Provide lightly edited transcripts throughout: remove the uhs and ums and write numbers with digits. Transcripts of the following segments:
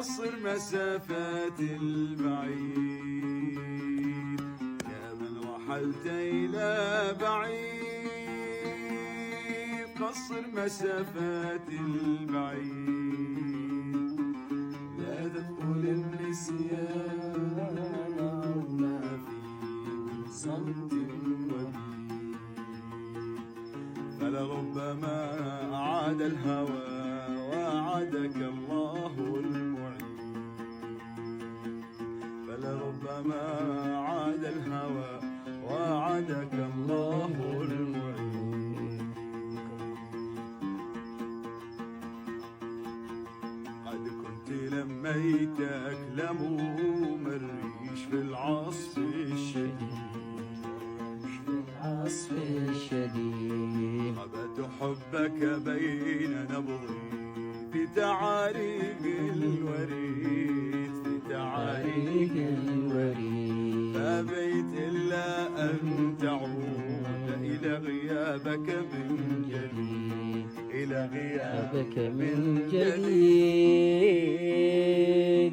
قصر مسافات البعيد، يا من رحلت إلى بعيد، قصر مسافات البعيد، لا تدخل النسيان ما في صمت وديد، فلربما أعاد الهوى وعدك الله المعين، فلربما عاد الهوى وعدك الله المعين. قد كنت لميتك لموم الريش في العصف الشديد، خبت حبك بين نبضي في تعاريق الوريد، في تعاريق الوريد، فأبيت إلا أن تعود إلى غيابك من جديد، إلى غيابك من جديد.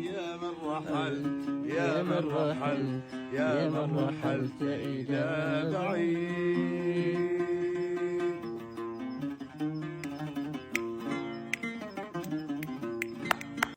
يا من رحلت، يا من رحلت، يا من رحلت إلى بعيد.